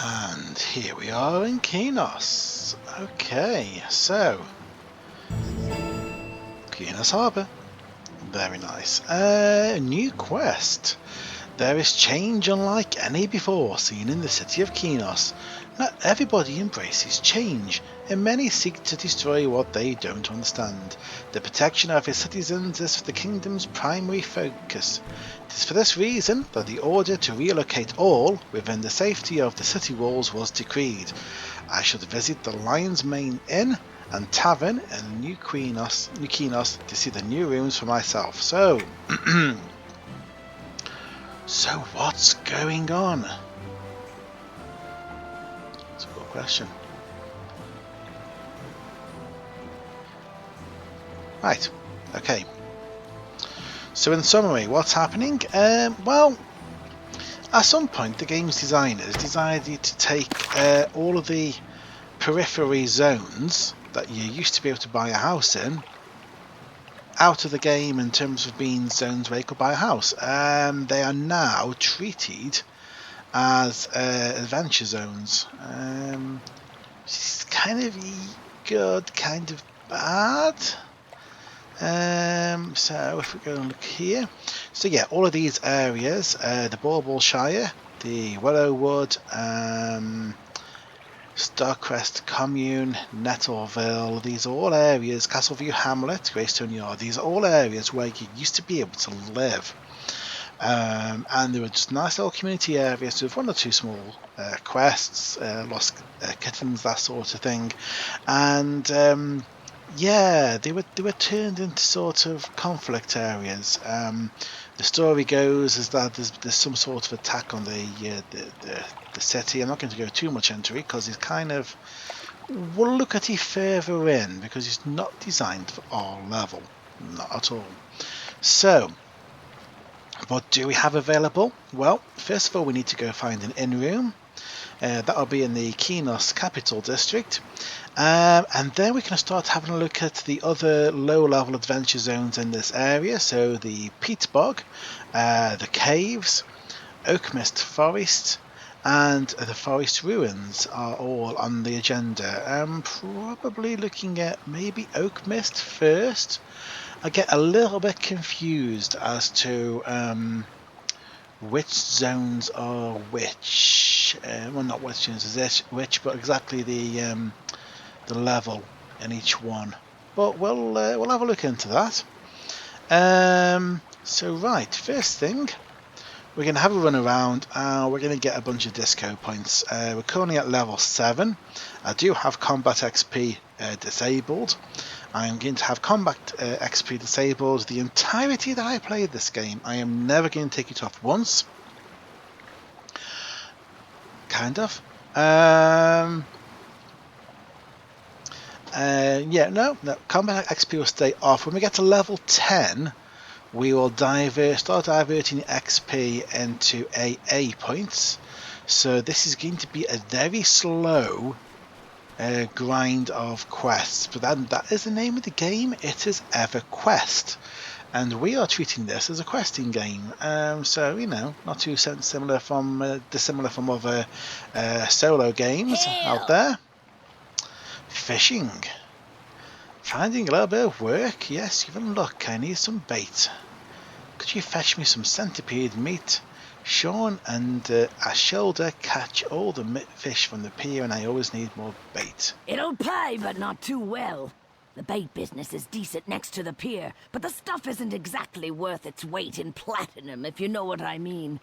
And here we are in Qeynos. Okay, so Qeynos Harbour. Very nice. New quest. There is change unlike any before seen in the city of Qeynos. Not everybody embraces change, and many seek to destroy what they don't understand. The protection of its citizens is the kingdom's primary focus. It is for this reason that the order to relocate all within the safety of the city walls was decreed. I should visit the Lion's Mane Inn and Tavern in New Qeynos to see the new rooms for myself. So, so what's going on? That's a good question. Right, okay. So in summary, what's happening? Well, at some point the game's designers decided to take all of the periphery zones that you used to be able to buy a house in out of the game in terms of being zones where you could buy a house. They are now treated as adventure zones. Which is kind of good, kind of bad. So if we go and look here, so yeah, all of these areas, the Bauble Shire, the Willowwood, Starcrest Commune, Nettleville, these are all areas, Castleview Hamlet, Greystone Yard, these are all areas where you used to be able to live. And there were just nice little community areas with one or two small quests, lost kittens, that sort of thing. And yeah, they were turned into sort of conflict areas. The story goes is that there's some sort of attack on the city. I'm not going to go too much into it because it's kind of, we'll look at it further in because it's not designed for our level, not at all. So, what do we have available? Well, first of all, we need to go find an inn room. That'll be in the Qeynos capital district. And then we can start having a look at the other low-level adventure zones in this area. So the Peat Bog, the Caves, Oakmist Forest, and the Forest Ruins are all on the agenda. I'm probably looking at maybe Oakmist first. I get a little bit confused as to which zones are which. Well, not which zones is which, but exactly the level in each one. But we'll have a look into that. So right, first thing, we're going to have a run around. We're going to get a bunch of disco points. We're currently at level 7. I do have combat XP disabled. I'm going to have combat XP disabled the entirety that I played this game. I am never going to take it off once. Kind of. Yeah, no, combat XP will stay off. When we get to level 10, we will start diverting XP into AA points. So this is going to be a very slow grind of quests, but that is the name of the game. It is EverQuest, and we are treating this as a questing game. So you know, not too dissimilar from other solo games out there. Fishing, finding a little bit of work. Yes, even look, I need some bait. Could you fetch me some centipede meat? Sean and Ashilda catch all the fish from the pier, and I always need more bait. It'll pay, but not too well. The bait business is decent next to the pier, but the stuff isn't exactly worth its weight in platinum, if you know what I mean.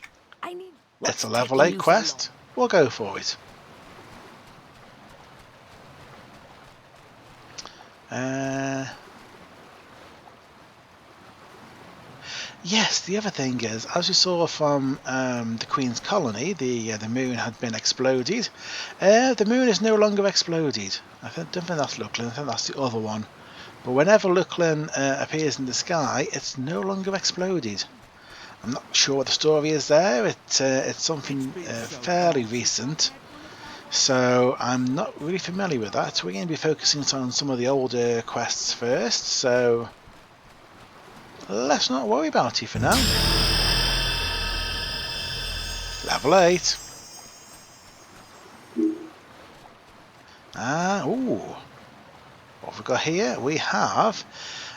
It's a level 8 quest. We'll go for it. Yes, the other thing is, as we saw from the Queen's colony, the moon had been exploded. The moon is no longer exploded. Don't think that's Luclin, I think that's the other one. But whenever Luclin appears in the sky, it's no longer exploded. I'm not sure what the story is there. It's something fairly recent. So I'm not really familiar with that. We're going to be focusing on some of the older quests first. So let's not worry about it for now. Level 8. Ooh. What have we got here? We have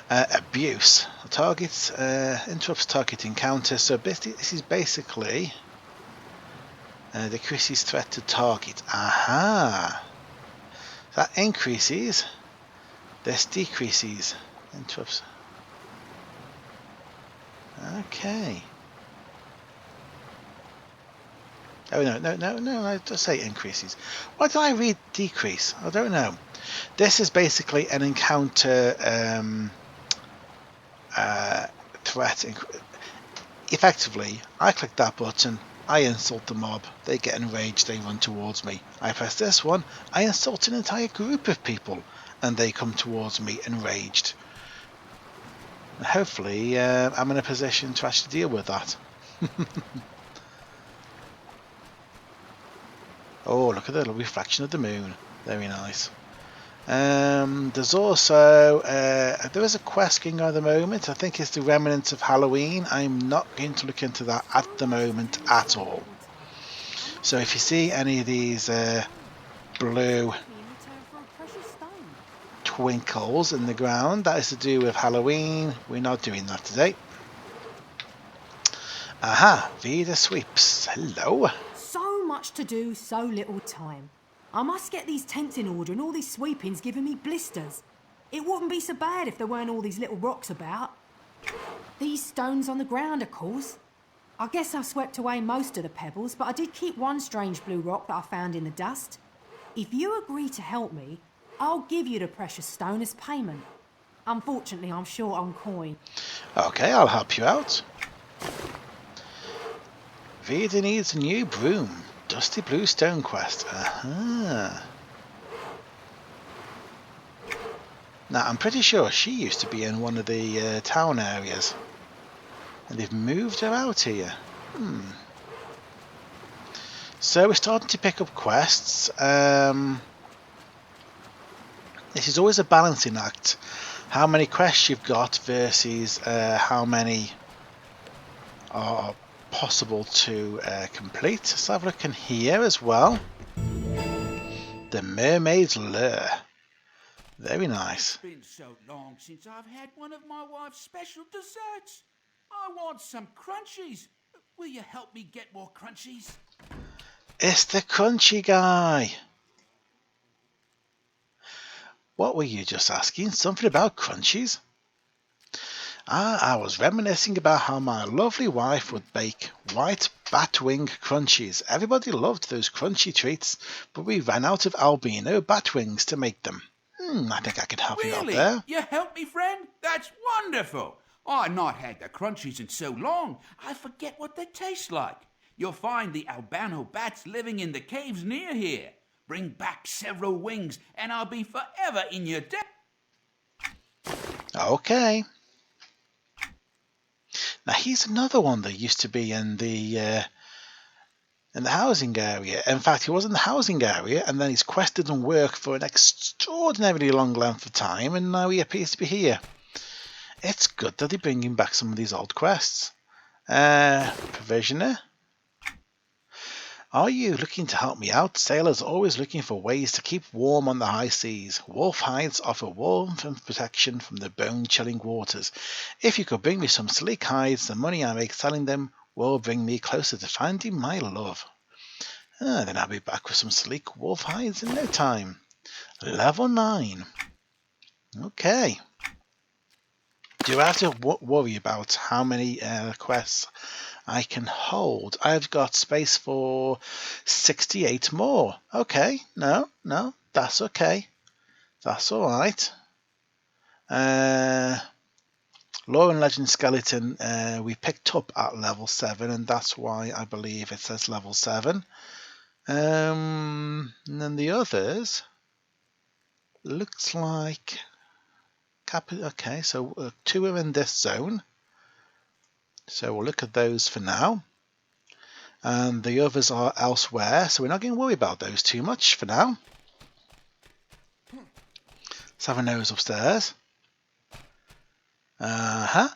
abuse. The target interrupts target encounter. So this is basically decreases threat to target. Aha. That increases. This decreases. Interrupts. Okay. Oh no, I just say increases. Why did I read decrease? I don't know. This is basically an encounter threat. Effectively, I click that button, I insult the mob, they get enraged, they run towards me. I press this one, I insult an entire group of people, and they come towards me enraged. And hopefully, I'm in a position to actually deal with that. Oh, look at the reflection of the moon. Very nice. There's also there is a quest going on at the moment. I think it's the remnants of Halloween. I'm not going to look into that at the moment at all. So if you see any of these blue twinkles in the ground, that is to do with Halloween. We're not doing that today. Aha, Vida Sweeps. Hello. So much to do, so little time. I must get these tents in order and all these sweeping's giving me blisters. It wouldn't be so bad if there weren't all these little rocks about. These stones on the ground, of course. I guess I've swept away most of the pebbles, but I did keep one strange blue rock that I found in the dust. If you agree to help me, I'll give you the precious stone as payment. Unfortunately, I'm short on coin. Okay, I'll help you out. Vida needs a new broom. Dusty Blue Stone quest. Aha. Now, I'm pretty sure she used to be in one of the town areas. And they've moved her out here. So we're starting to pick up quests. This is always a balancing act. How many quests you've got versus how many are possible to complete. Let's have a look in here as well. The Mermaid's Lure. Very nice. It's been so long since I've had one of my wife's special desserts. I want some crunchies. Will you help me get more crunchies? It's the crunchy guy. What were you just asking? Something about crunchies? I was reminiscing about how my lovely wife would bake white batwing crunchies. Everybody loved those crunchy treats, but we ran out of albino batwings to make them. I think I can help you out there. You help me, friend? That's wonderful. I've not had the crunchies in so long, I forget what they taste like. You'll find the albino bats living in the caves near here. Bring back several wings, and I'll be forever in your debt. Okay. Now here's another one that used to be in the housing area. In fact, he was in the housing area, and then his quest didn't work for an extraordinarily long length of time, and now he appears to be here. It's good that they're bringing back some of these old quests. Provisioner. Are you looking to help me out? Sailors are always looking for ways to keep warm on the high seas. Wolf hides offer warmth and protection from the bone-chilling waters. If you could bring me some sleek hides, the money I make selling them will bring me closer to finding my love. Then I'll be back with some sleek wolf hides in no time. Level 9. Okay. Do I have to worry about how many quests I can hold? I've got space for 68 more. Okay, no, that's okay. That's alright. Lore and Legend Skeleton we picked up at level 7, and that's why I believe it says level 7. And then the others looks like... Okay, so 2 are in this zone. So we'll look at those for now. And the others are elsewhere, so we're not going to worry about those too much for now. Let's have a nose upstairs. Yep.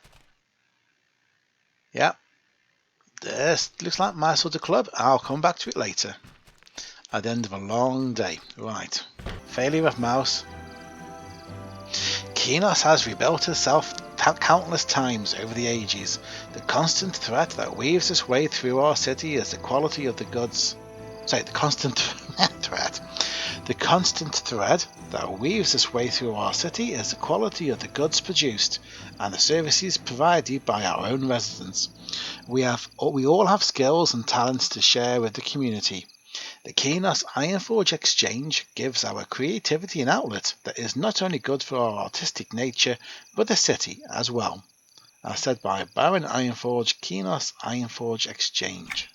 This looks like my sort of club. I'll come back to it later. At the end of a long day. Right. Failure of mouse. Qeynos has rebuilt itself countless times over the ages. The constant threat that weaves its way through our city is the quality of the goods. The constant threat. The constant thread that weaves its way through our city is the quality of the goods produced and the services provided by our own residents. We all have skills and talents to share with the community. The Qeynos Ironforge Exchange gives our creativity an outlet that is not only good for our artistic nature, but the city as well. As said by Baron Ironforge, Qeynos Ironforge Exchange.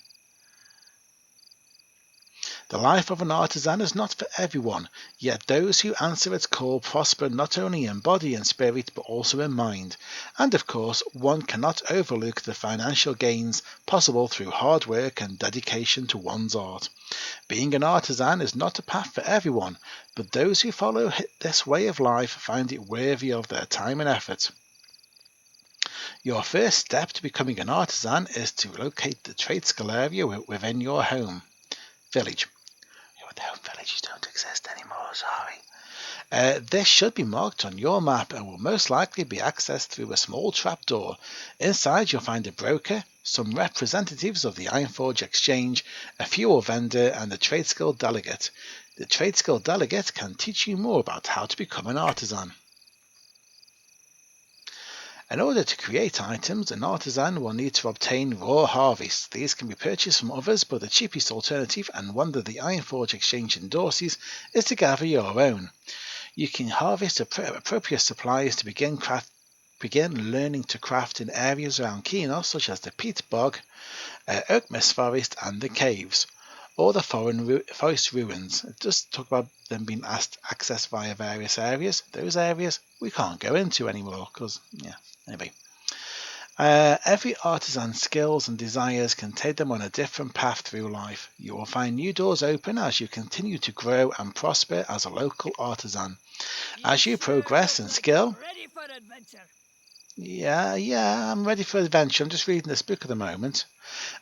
The life of an artisan is not for everyone, yet those who answer its call prosper not only in body and spirit, but also in mind. And of course, one cannot overlook the financial gains possible through hard work and dedication to one's art. Being an artisan is not a path for everyone, but those who follow this way of life find it worthy of their time and effort. Your first step to becoming an artisan is to locate the trade skill area within your home village. The home villages don't exist anymore, sorry. This should be marked on your map and will most likely be accessed through a small trapdoor. Inside you'll find a broker, some representatives of the Ironforge Exchange, a fuel vendor and the trade skill delegate. The trade skill delegate can teach you more about how to become an artisan. In order to create items, an artisan will need to obtain raw harvests. These can be purchased from others, but the cheapest alternative, and one that the Ironforge Exchange endorses, is to gather your own. You can harvest appropriate supplies to begin learning to craft in areas around Qeynos, such as the peat bog, oak mist forest, and the caves, or the forest ruins. It does talk about them being accessed via various areas. Those areas we can't go into anymore because, anyway. Every artisan's skills and desires can take them on a different path through life. You will find new doors open as you continue to grow and prosper as a local artisan. As you progress in skill... Ready for adventure. Yeah, I'm ready for adventure. I'm just reading this book at the moment.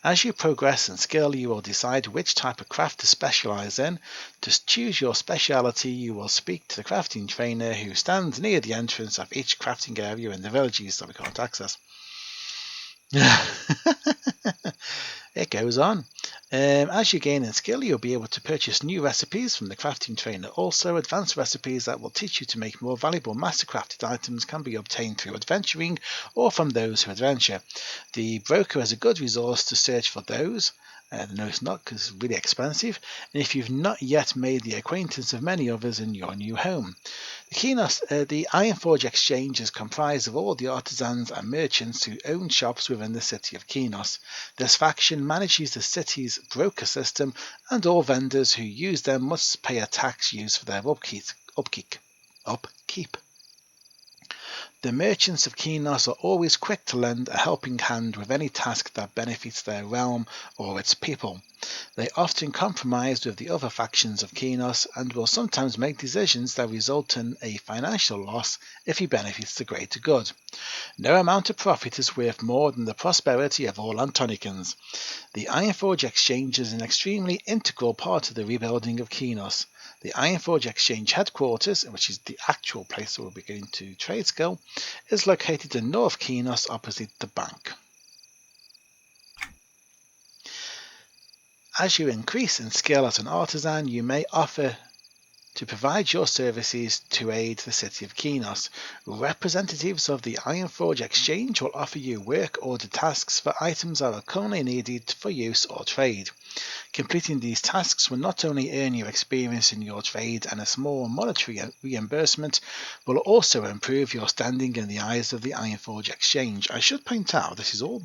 As you progress in skill, you will decide which type of craft to specialize in. To choose your speciality, you will speak to the crafting trainer who stands near the entrance of each crafting area in the villages that we can't access. It goes on. As you gain in skill, you'll be able to purchase new recipes from the crafting trainer. Also, advanced recipes that will teach you to make more valuable master-crafted items can be obtained through adventuring or from those who adventure. The broker is a good resource to search for those. No, it's not, because it's really expensive, and if you've not yet made the acquaintance of many others in your new home. The Ironforge Exchange is comprised of all the artisans and merchants who own shops within the city of Qeynos. This faction manages the city's broker system, and all vendors who use them must pay a tax used for their upkeep. The merchants of Qeynos are always quick to lend a helping hand with any task that benefits their realm or its people. They often compromise with the other factions of Qeynos and will sometimes make decisions that result in a financial loss if he benefits the greater good. No amount of profit is worth more than the prosperity of all Antonicans. The Ironforge Exchange is an extremely integral part of the rebuilding of Qeynos. The Ironforge Exchange headquarters, which is the actual place where we'll be going to trade skill, is located in North Qeynos opposite the bank. As you increase in skill as an artisan, you may offer to provide your services to aid the city of Qeynos. Representatives of the Ironforge Exchange will offer you work order tasks for items that are currently needed for use or trade. Completing these tasks will not only earn you experience in your trade and a small monetary reimbursement, but will also improve your standing in the eyes of the Ironforge Exchange. I should point out, this is all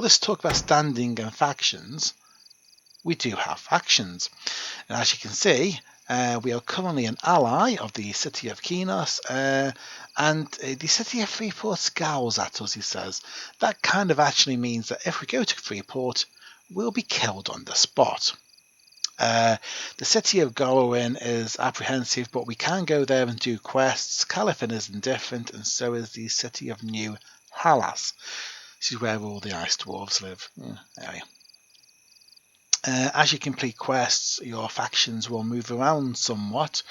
this talk about standing and factions. We do have factions, and as you can see, we are currently an ally of the city of Qeynos, and the city of Freeport scowls at us, he says. That kind of actually means that if we go to Freeport, we'll be killed on the spot. The city of Gorwin is apprehensive, but we can go there and do quests. Califin is indifferent, and so is the city of New Halas. This is where all the ice dwarves live. Anyway. As you complete quests, your factions will move around somewhat.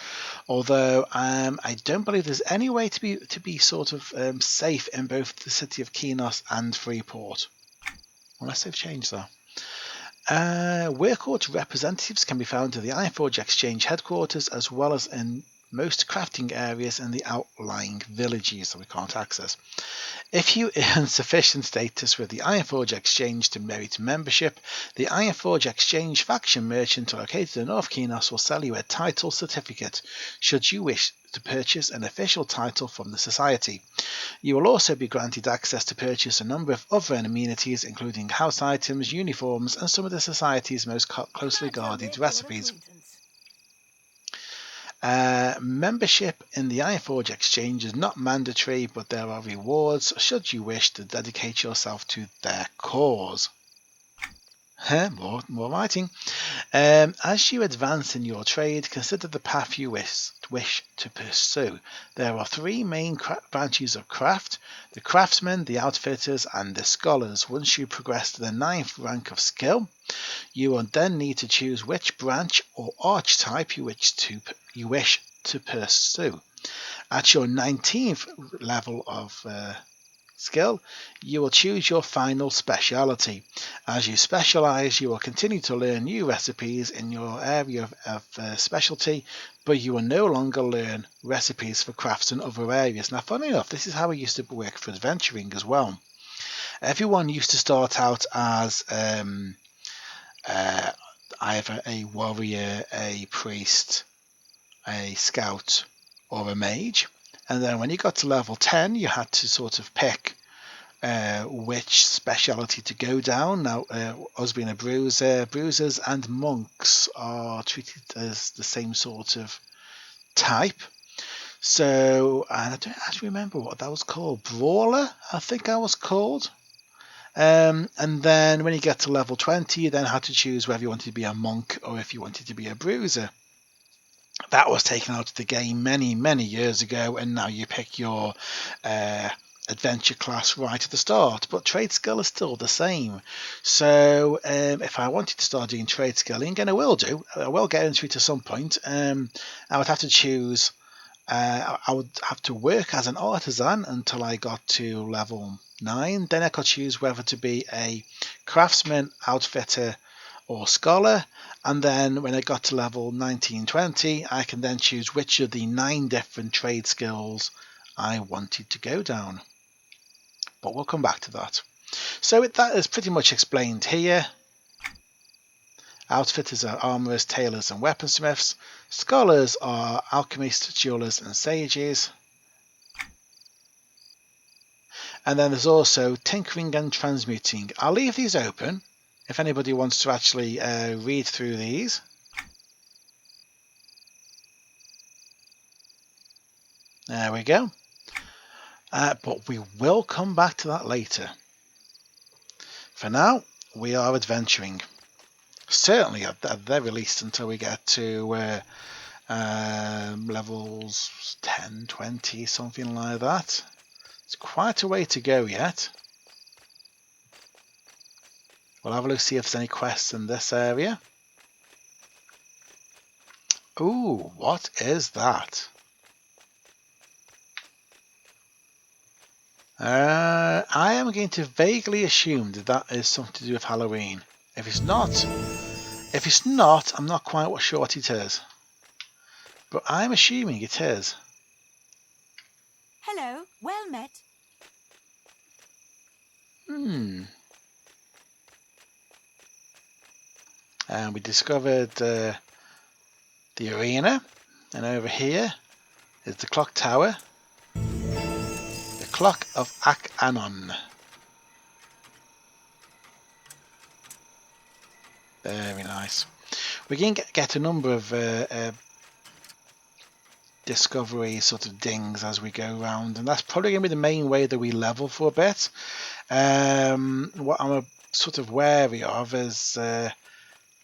Although I don't believe there's any way to be sort of safe in both the city of Qeynos and Freeport, unless they've changed that. Workcourt representatives can be found at the Ironforge Exchange headquarters, as well as in most crafting areas in the outlying villages that we can't access. If you earn sufficient status with the Ironforge Exchange to merit membership, the Ironforge Exchange faction merchant located in North Qeynos will sell you a title certificate, should you wish to purchase an official title from the Society. You will also be granted access to purchase a number of other amenities, including house items, uniforms, and some of the Society's most closely guarded recipes. Membership in the Ironforge Exchange is not mandatory, but there are rewards should you wish to dedicate yourself to their cause. More writing. As you advance in your trade, consider the path you wish to pursue. There are three main branches of craft: the craftsmen, the outfitters, and the scholars. Once you progress to the 9th rank of skill, you will then need to choose which branch or archetype you wish to pursue. At your 19th level of skill, you will choose your final speciality. As you specialize, you will continue to learn new recipes in your area of specialty, but you will no longer learn recipes for crafts in other areas. Now, funny enough, this is how it used to work for adventuring as well. Everyone used to start out as either a warrior, a priest, a scout, or a mage. And then when you got to level 10, you had to sort of pick which speciality to go down. Now, us being a bruiser, bruisers and monks are treated as the same sort of type. So, and I don't actually remember what that was called. Brawler, I think I was called. And then when you get to level 20, you then had to choose whether you wanted to be a monk or if you wanted to be a bruiser. That was taken out of the game many, many years ago, and now you pick your adventure class right at the start, but trade skill is still the same. So if I wanted to start doing trade skilling, and I will get into it at some point, I would have to choose, I would have to work as an artisan until I got to level 9. Then I could choose whether to be a craftsman, outfitter, or scholar, and then when I got to level 19-20, I can then choose which of the 9 different trade skills I wanted to go down. But we'll come back to that. So that is pretty much explained here. Outfitters are armourers, tailors and weaponsmiths. Scholars are alchemists, jewellers and sages. And then there's also tinkering and transmuting. I'll leave these open if anybody wants to actually read through these. There we go. But we will come back to that later. For now, we are adventuring. Certainly at the very least until we get to levels 10, 20, something like that. It's quite a way to go yet. We'll have a look, see if there's any quests in this area. Ooh, what is that? I am going to vaguely assume that is something to do with Halloween. If it's not, I'm not quite sure what it is. But I'm assuming it is. Hello, well met. And we discovered the arena, and over here is the clock tower, the clock of Ak-Anon. Very nice. We can get a number of discovery sort of dings as we go around, and that's probably going to be the main way that we level for a bit. What I'm sort of wary of is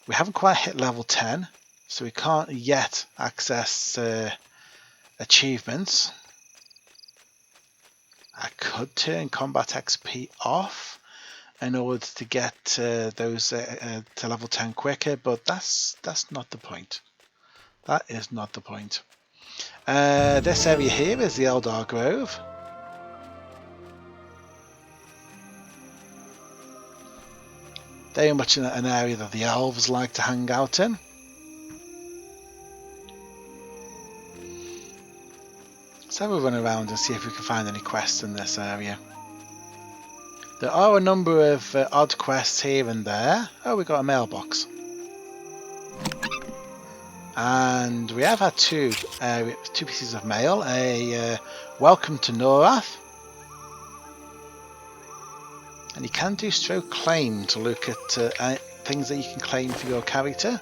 we haven't quite hit level 10, so we can't yet access achievements. I could turn combat XP off, in order to get those to level 10 quicker, but that's not the point. That is not the point. This area here is the Eldar Grove. Very much an area that the elves like to hang out in. Let's have a run around and see if we can find any quests in this area. There are a number of odd quests here and there. Oh, we got a mailbox. And we have had two pieces of mail. A welcome to Norrath. And you can do stroke claim to look at things that you can claim for your character.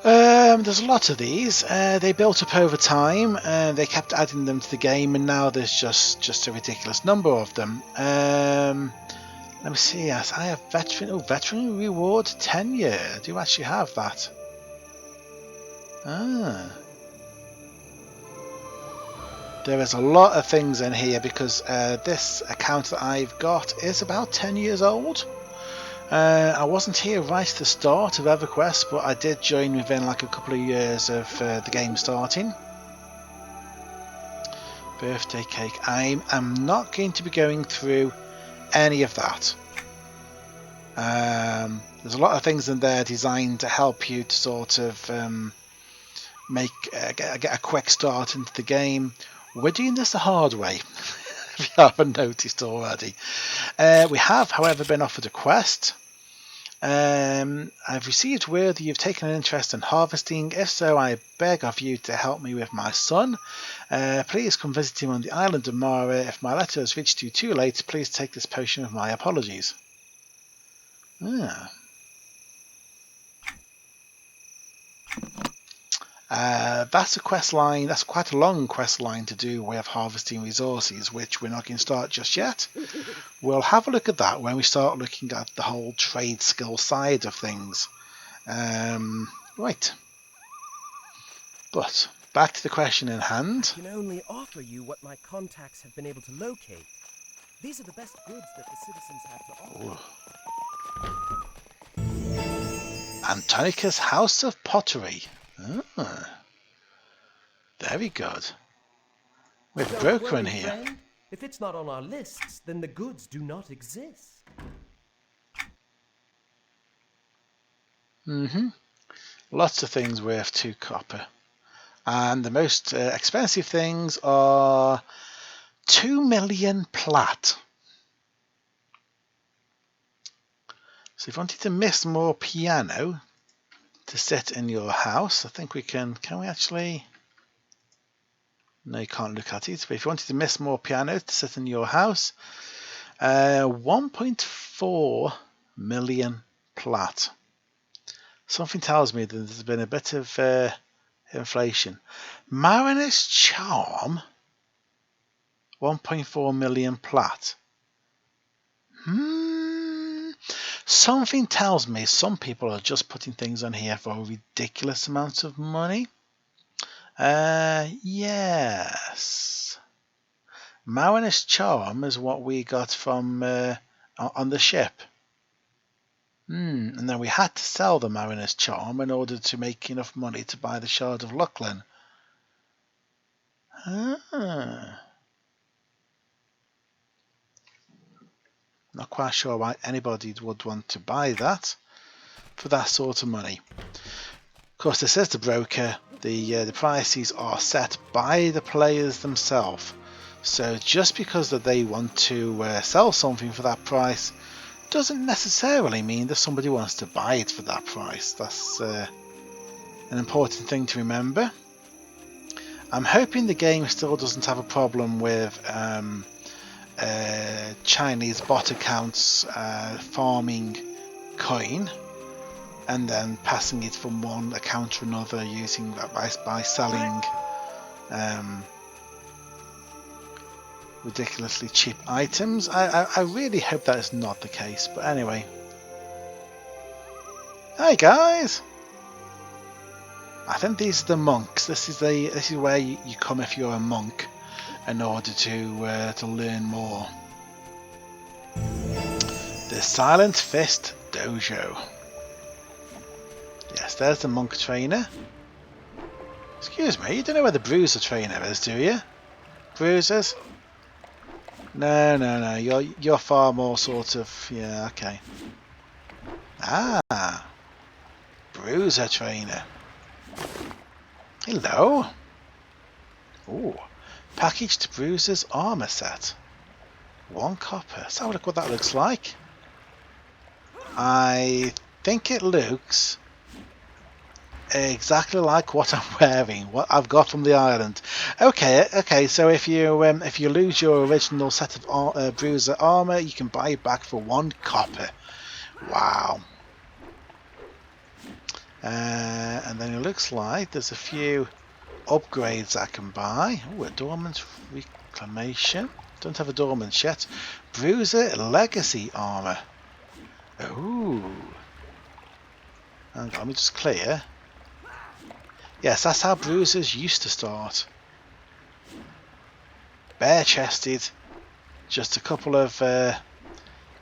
There's a lot of these. They built up over time. They kept adding them to the game, and now there's just a ridiculous number of them. Let me see. Yes, I have veteran reward tenure. I do actually have that. There is a lot of things in here because this account that I've got is about 10 years old. I wasn't here right at the start of EverQuest, but I did join within like a couple of years of the game starting. Birthday cake. I'm not going to be going through any of that. There's a lot of things in there designed to help you to sort of get a quick start into the game. We're doing this the hard way, if you haven't noticed already. We have, however, been offered a quest. I've received word that you've taken an interest in harvesting. If so, I beg of you to help me with my son. Please come visit him on the island of Mara. If my letter has reached you too late, please take this potion with my apologies. That's a quest line. That's quite a long quest line to do with harvesting resources, which we're not going to start just yet. We'll have a look at that when we start looking at the whole trade skill side of things. Right. But back to the question in hand. I can only offer you what my contacts have been able to locate. These are the best goods that the citizens have to offer. Antonica's House of Pottery. Very good. We have a broker in here. Friend. If it's not on our lists, then the goods do not exist. Lots of things worth 2 copper. And the most expensive things are 2 million plat. So if you wanted to miss more piano to sit in your house, I think we can we actually? No, you can't look at it. But if you wanted to miss more piano to sit in your house, 1.4 million plat. Something tells me that there's been a bit of inflation. Mariner's Charm, 1.4 million plat. Something tells me some people are just putting things on here for ridiculous amounts of money. Yes. Mariner's Charm is what we got from on the ship. And then we had to sell the Mariner's Charm in order to make enough money to buy the Shard of Luclin. Not quite sure why anybody would want to buy that for that sort of money. Of course, this is the broker. The prices are set by the players themselves. So just because that they want to sell something for that price doesn't necessarily mean that somebody wants to buy it for that price. That's an important thing to remember. I'm hoping the game still doesn't have a problem with Chinese bot accounts farming coin and then passing it from one account to another using that by selling ridiculously cheap items. I really hope that is not the case, but anyway. Hi guys! I think these are the monks. This is where you come if you're a monk in order to learn more. The Silent Fist Dojo. Yes, there's the monk trainer. Excuse me, you don't know where the bruiser trainer is, do you? Bruisers? No. You're far more sort of, yeah, okay. Ah, bruiser trainer. Hello. Ooh, packaged bruiser's armor set. 1 copper. Let's have a look what that looks like. I think it looks exactly like what I'm wearing, what I've got from the island. Okay. So if you lose your original set of bruiser armor, you can buy it back for 1 copper. Wow. And then it looks like there's a few upgrades I can buy. Oh, a dormant reclamation. Don't have a dormant yet. Bruiser legacy armor. Ooh. Hang on, let me just clear. Yes, that's how bruisers used to start. Bare-chested, just a couple of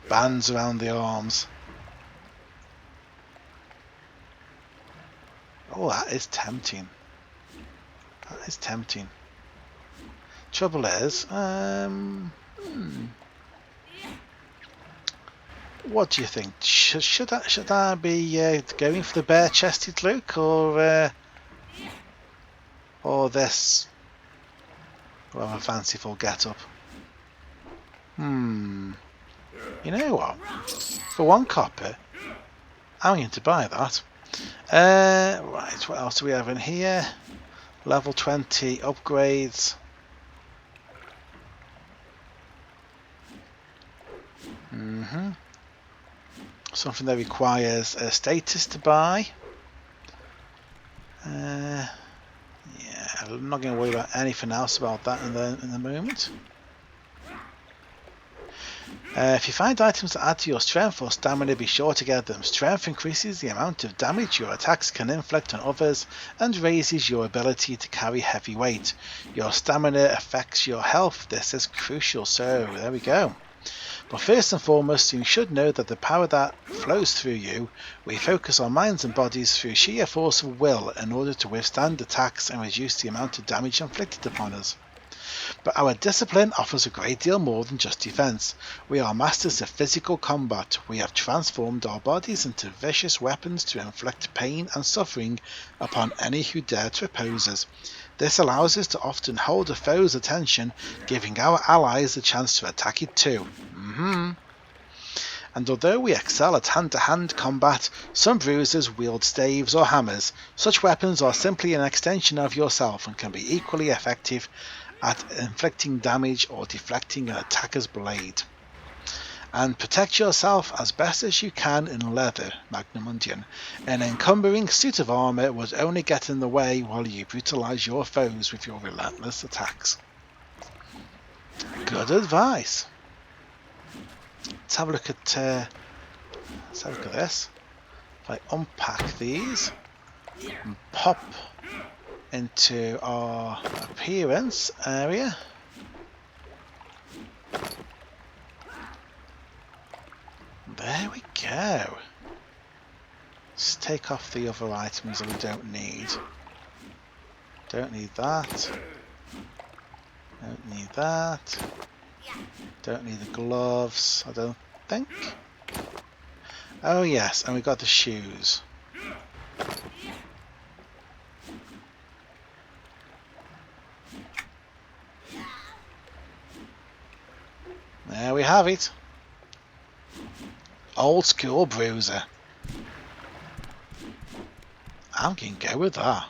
bands around the arms. Oh, that is tempting. That is tempting. Trouble is, what do you think? Should I be going for the bare-chested look, or this rather fanciful get-up? You know what? For 1 copper, I'm going to buy that. Right, what else do we have in here? Level 20 upgrades. Something that requires a status to buy. Yeah, I'm not going to worry about anything else about that in the moment. If you find items that add to your strength or stamina, be sure to get them. Strength increases the amount of damage your attacks can inflict on others and raises your ability to carry heavy weight. Your stamina affects your health. This is crucial, so there we go. But first and foremost, you should know that the power that flows through you, we focus our minds and bodies through sheer force of will in order to withstand attacks and reduce the amount of damage inflicted upon us. But our discipline offers a great deal more than just defense. We are masters of physical combat. We have transformed our bodies into vicious weapons to inflict pain and suffering upon any who dare to oppose us. This allows us to often hold a foe's attention, giving our allies a chance to attack it too. And although we excel at hand-to-hand combat, some bruisers wield staves or hammers. Such weapons are simply an extension of yourself and can be equally effective at inflicting damage or deflecting an attacker's blade. And protect yourself as best as you can in leather, Magnamundian. An encumbering suit of armour would only get in the way while you brutalise your foes with your relentless attacks. Good advice. Let's have a look at this. If I unpack these and pop into our appearance area. There we go. Let's take off the other items that we don't need. Don't need that. Don't need that. Don't need the gloves, I don't think. Oh yes, and we got the shoes. There we have it. Old school bruiser. I'm going to go with that.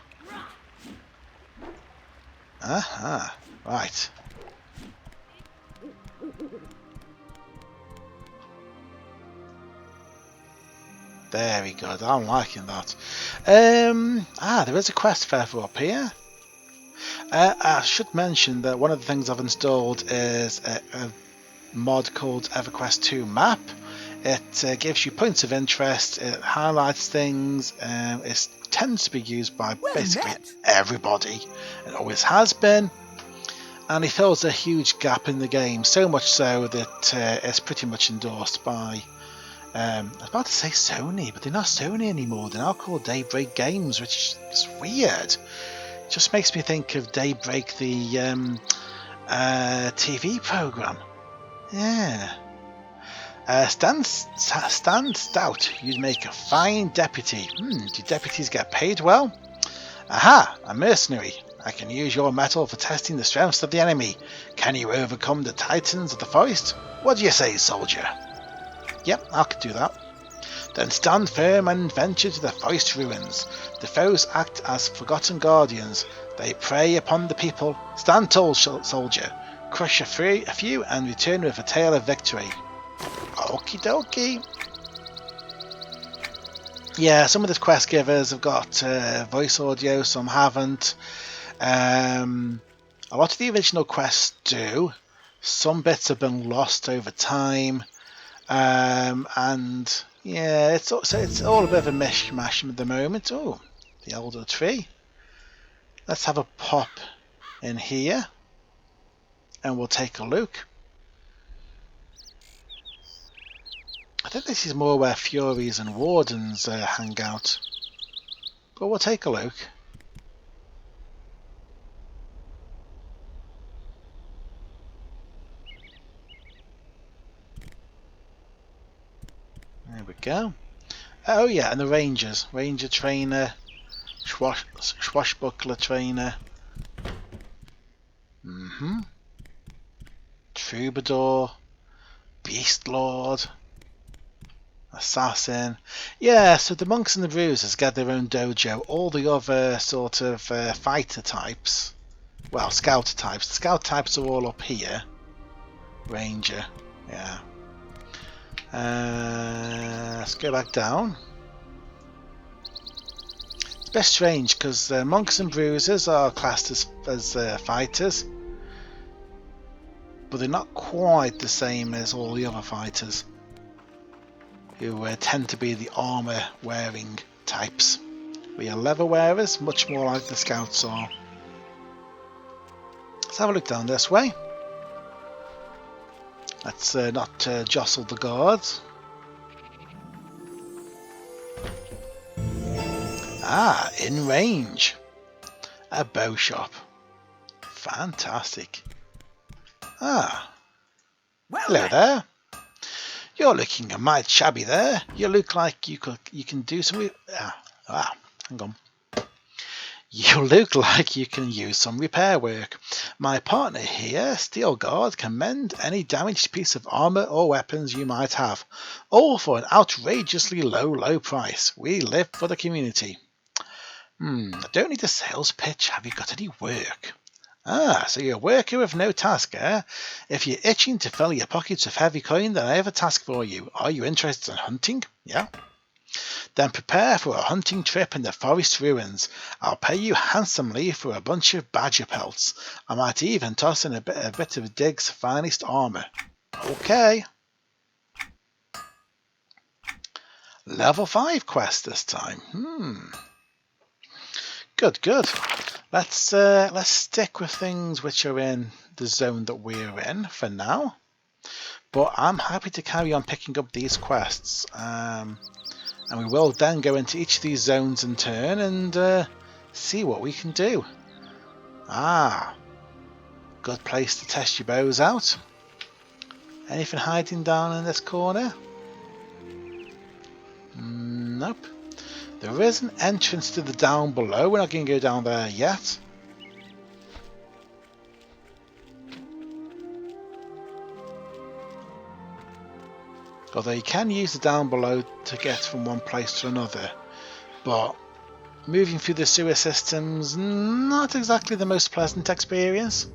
Right. Very good, I'm liking that. There is a quest further up here. I should mention that one of the things I've installed is a mod called EverQuest II map. It gives you points of interest, it highlights things, it tends to be used by basically everybody. It always has been, and it fills a huge gap in the game, so much so that it's pretty much endorsed by I was about to say Sony, but they're not Sony anymore. They're now called Daybreak Games, which is weird. It just makes me think of Daybreak, the TV program. Yeah. Stan Stout, you'd make a fine deputy. Do deputies get paid well? Aha, a mercenary. I can use your metal for testing the strengths of the enemy. Can you overcome the titans of the forest? What do you say, soldier? Yep, I could do that. Then stand firm and venture to the forest ruins. The foes act as forgotten guardians. They prey upon the people. Stand tall, soldier. Crush a few and return with a tale of victory. Okie dokie. Yeah, some of the quest givers have got voice audio, some haven't. A lot of the original quests do. Some bits have been lost over time. And yeah, it's all a bit of a mishmash at the moment. Oh, the elder tree. Let's have a pop in here and we'll take a look. I think this is more where Furies and Wardens hang out, but we'll take a look. There we go. Oh yeah, and the Rangers. Ranger trainer, swashbuckler trainer. Troubadour, Beast Lord, Assassin. Yeah, so the monks and the bruisers get their own dojo. All the other sort of fighter types, well, scout types. The scout types are all up here. Ranger, yeah. Let's go back down. It's a bit strange because monks and bruisers are classed as fighters, but they're not quite the same as all the other fighters, who tend to be the armour wearing types. We are leather wearers, much more like the scouts are. Let's have a look down this way. Let's not jostle the guards. Ah, in range. A bow shop. Fantastic. Ah, Well, hello there. You're looking a mite shabby there. You look like you can do some. Hang on. You look like you can use some repair work. My partner here, Steel Guard, can mend any damaged piece of armour or weapons you might have, all for an outrageously low price. We live for the community. I don't need a sales pitch. Have you got any work? Ah, so you're a worker with no task, eh? If you're itching to fill your pockets with heavy coin, then I have a task for you. Are you interested in hunting? Yeah? Then prepare for a hunting trip in the forest ruins. I'll pay you handsomely for a bunch of badger pelts. I might even toss in a bit of Dig's finest armour. Okay. Level 5 quest this time. Good. Let's stick with things which are in the zone that we're in for now. But I'm happy to carry on picking up these quests. And we will then go into each of these zones in turn and see what we can do. Ah, good place to test your bows out. Anything hiding down in this corner? Nope. There is an entrance to the down below. We're not going to go down there yet. Although you can use the down below to get from one place to another, but moving through the sewer systems, not exactly the most pleasant experience.